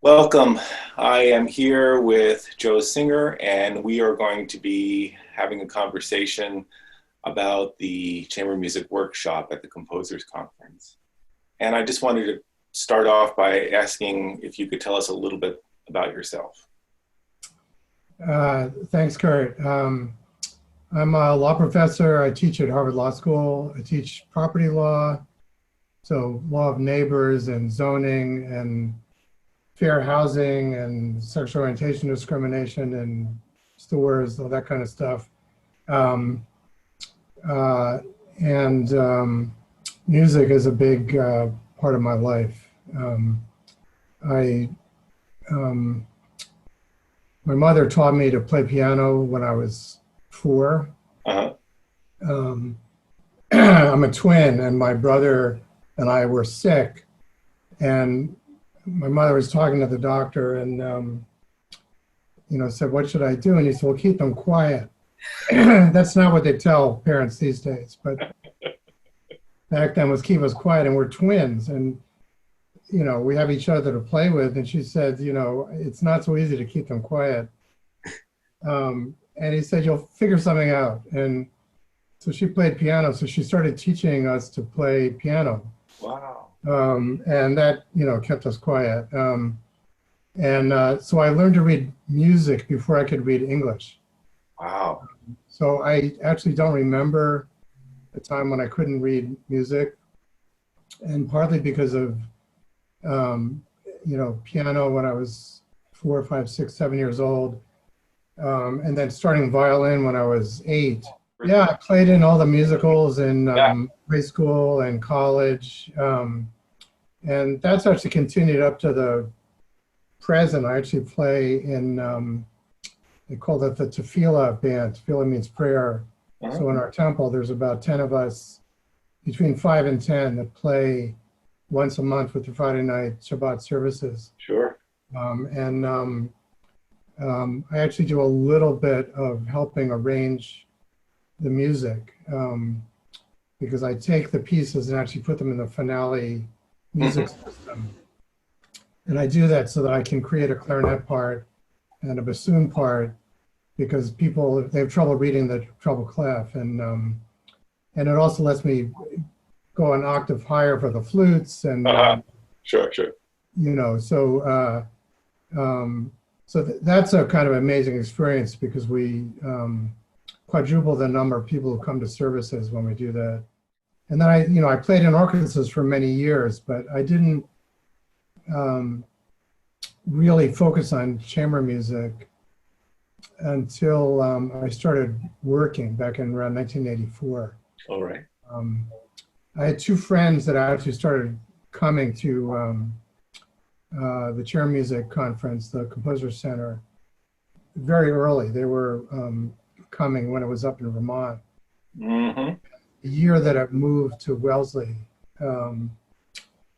Welcome. I am here with Joe Singer, and we are going to be having a conversation about the chamber music workshop at the Composers Conference. And I just wanted to start off by asking if you could tell us a little bit about yourself. Thanks, Kurt. I'm a law professor. I teach at Harvard Law School. I teach property law, so law of neighbors and zoning and fair housing and sexual orientation discrimination and stores, all that kind of stuff. Um, uh, and music is a big part of my life. I um, My mother taught me to play piano when I was 4. Uh-huh. Um, I'm a twin, and my brother and I were sick, and my mother was talking to the doctor, and said, "What should I do?" And he said, "Well, keep them quiet." That's not what they tell parents these days, but back then was keep us quiet, and we're twins, and we have each other to play with. And she said, it's not so easy to keep them quiet. And he said, you'll figure something out. And so she played piano. So she started teaching us to play piano. Wow. And that, kept us quiet. So I learned to read music before I could read English. Wow. So I actually don't remember the time when I couldn't read music. And partly because of piano when I was 4, 5, 6, 7 years old, and then starting violin when I was 8. Yeah, I played in all the musicals in high school and college, and that's actually continued up to the present. I actually play in, they call it the Tefillah band. Tefillah means prayer. So in our temple, there's about 10 of us, between 5 and 10, that play once a month with the Friday night Shabbat services. Sure. I actually do a little bit of helping arrange the music, because I take the pieces and actually put them in the finale music system. And I do that so that I can create a clarinet part and a bassoon part, because people, they have trouble reading the treble clef. And it also lets me go an octave higher for the flutes, and Sure. That's a kind of amazing experience, because we quadruple the number of people who come to services when we do that. And then I played in orchestras for many years, but I didn't really focus on chamber music until I started working back in around 1984. All right. I had 2 friends that actually started coming to the Chair Music Conference, the Composer Center, very early. They were coming when it was up in Vermont. Mm-hmm. The year that it moved to Wellesley,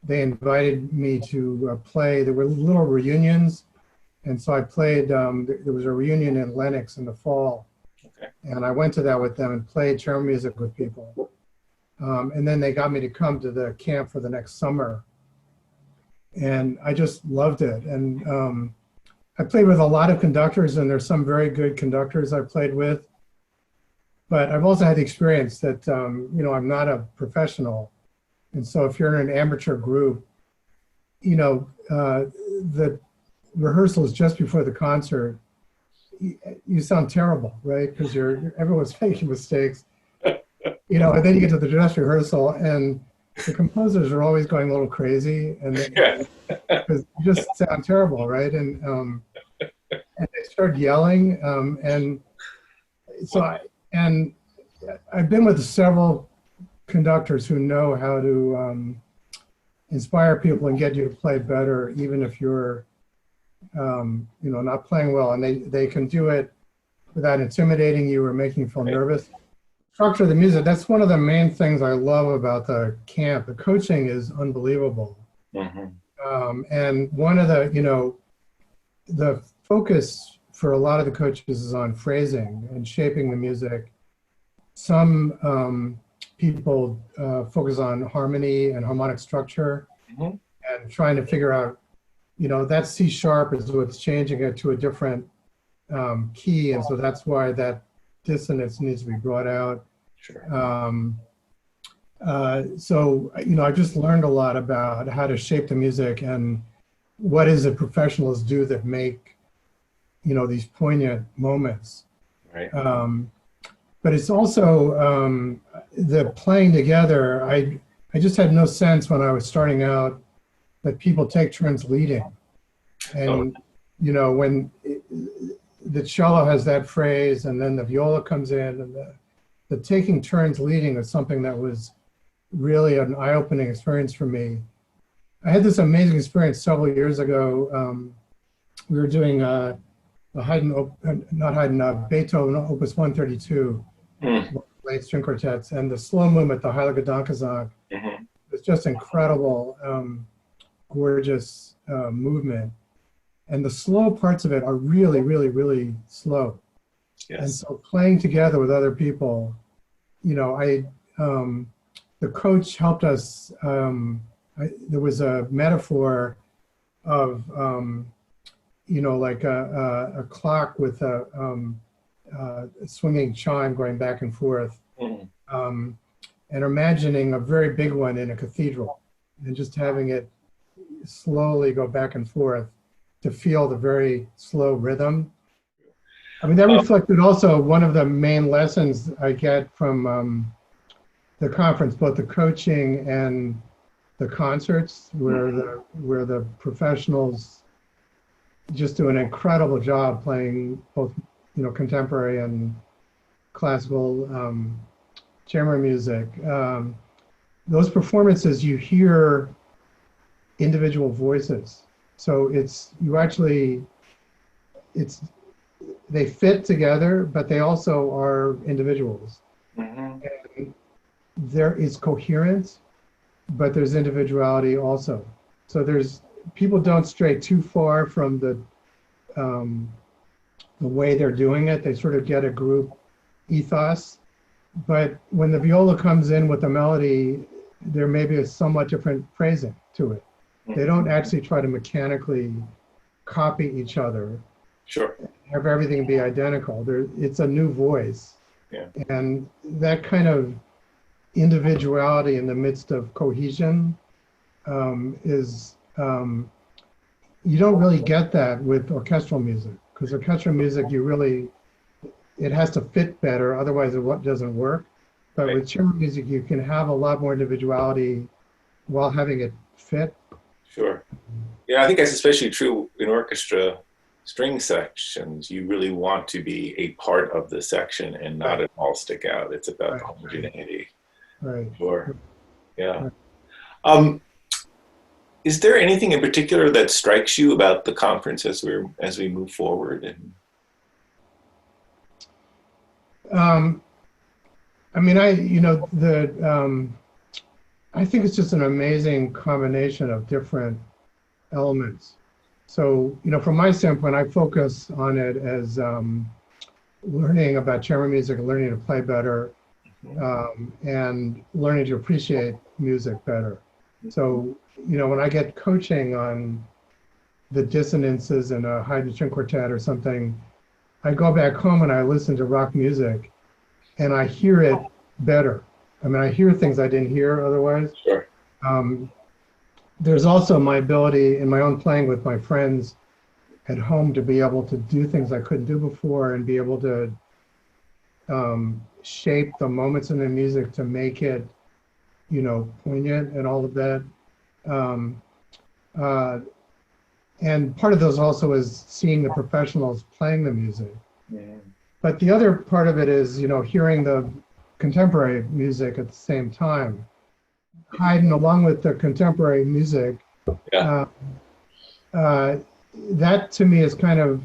they invited me to play. There were little reunions, and so I played. There was a reunion in Lenox in the fall, and I went to that with them and played chair music with people. And then they got me to come to the camp for the next summer. And I just loved it. And I played with a lot of conductors, and there's some very good conductors I played with. But I've also had the experience that, I'm not a professional. And so if you're in an amateur group, the rehearsal is just before the concert. You sound terrible, right? Because everyone's making mistakes. And then you get to the dress rehearsal, and the composers are always going a little crazy, and because you just sound terrible, right? And they start yelling, and I've been with several conductors who know how to inspire people and get you to play better, even if you're not playing well, and they can do it without intimidating you or making you feel nervous. Structure of the music, that's one of the main things I love about the camp. The coaching is unbelievable. Mm-hmm. And one of the focus for a lot of the coaches is on phrasing and shaping the music. Some people focus on harmony and harmonic structure, and trying to figure out that C sharp is what's changing it to a different key. And so that's why that dissonance needs to be brought out. Sure. So, I just learned a lot about how to shape the music and what is it professionals do that make, these poignant moments. Right. But it's also the playing together. I just had no sense when I was starting out that people take turns leading. And, when the cello has that phrase and then the viola comes in, and the taking turns leading is something that was really an eye-opening experience for me. I had this amazing experience several years ago. We were doing Beethoven Opus 132, late string quartets, and the slow movement, the Heilige Dankgesang, was just incredible, gorgeous movement. And the slow parts of it are really, really, really slow. Yes. And so playing together with other people, the coach helped us. There was a metaphor of, like a clock with a swinging chime going back and forth, and imagining a very big one in a cathedral, and just having it slowly go back and forth to feel the very slow rhythm. I mean, that reflected also one of the main lessons I get from the conference, both the coaching and the concerts, where the professionals just do an incredible job playing both, contemporary and classical chamber music. Those performances, you hear individual voices. So they fit together, but they also are individuals. And there is coherence, but there's individuality also. So people don't stray too far from the way they're doing it. They sort of get a group ethos. But when the viola comes in with the melody, there may be a somewhat different phrasing to it. They don't actually try to mechanically copy each other. Sure. Have everything be identical. It's a new voice. Yeah. And that kind of individuality in the midst of cohesion is, you don't really get that with orchestral music, because orchestral music, it has to fit better, otherwise it doesn't work. But with chamber music, you can have a lot more individuality while having it fit. Sure. Yeah, I think that's especially true in orchestra string sections. You really want to be a part of the section and not at all stick out. It's about homogeneity. Right. Sure. Yeah. Right. Is there anything in particular that strikes you about the conference as we move forward? I mean, I think it's just an amazing combination of different elements. So, from my standpoint, I focus on it as learning about chamber music, learning to play better, and learning to appreciate music better. So, when I get coaching on the dissonances in a high string quartet or something, I go back home and I listen to rock music and I hear it better. I mean, I hear things I didn't hear otherwise. Sure. There's also my ability in my own playing with my friends at home to be able to do things I couldn't do before and be able to shape the moments in the music to make it, poignant and all of that. And part of those also is seeing the professionals playing the music. Yeah. But the other part of it is, hearing the contemporary music at the same time. Hiding along with the contemporary music, that to me is kind of,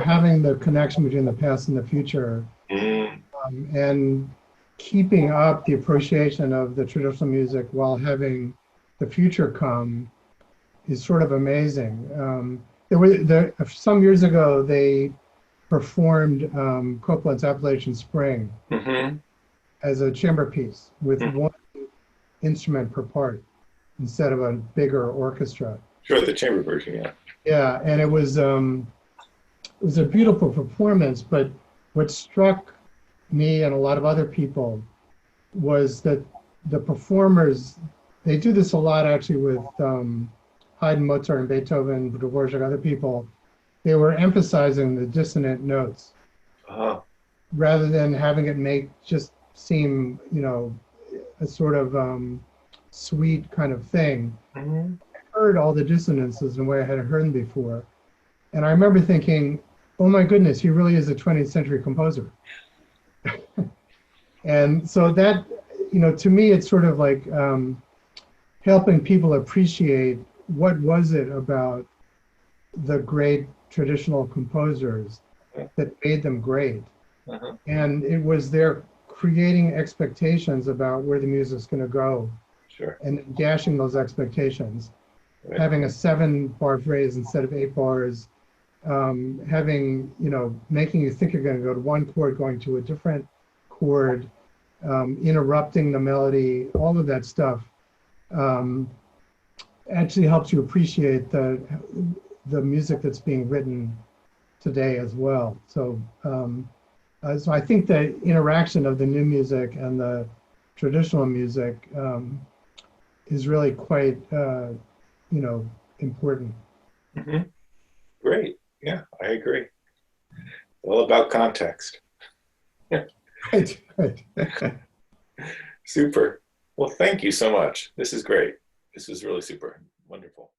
having the connection between the past and the future, and keeping up the appreciation of the traditional music while having the future come is sort of amazing. Some years ago, they performed Copland's Appalachian Spring as a chamber piece with one instrument per part. instead of a bigger orchestra. Sure, the chamber version, yeah. Yeah, and it was a beautiful performance, but what struck me and a lot of other people was that the performers, they do this a lot actually with Haydn, Mozart, and Beethoven, Dvorak, other people. They were emphasizing the dissonant notes Uh-huh. rather than having it make just seem, you know, a sort of sweet kind of thing. Mm-hmm. I heard all the dissonances in a way I hadn't heard them before. And I remember thinking, oh my goodness, he really is a 20th century composer. And so that, you know, to me, it's sort of like helping people appreciate what was it about the great traditional composers that made them great. Uh-huh. And it was their creating expectations about where the music's going to go Sure. and dashing those expectations, Right. having a 7-bar phrase instead of 8 bars, having, you know, making you think you're going to go to one chord, going to a different chord, interrupting the melody, all of that stuff actually helps you appreciate the music that's being written today as well. So, so I think the interaction of the new music and the traditional music is really quite, you know, important. Mm-hmm. Great. Yeah, I agree. All about context. Yeah. Right, right. Super. Well, thank you so much. This is great. This is really super wonderful.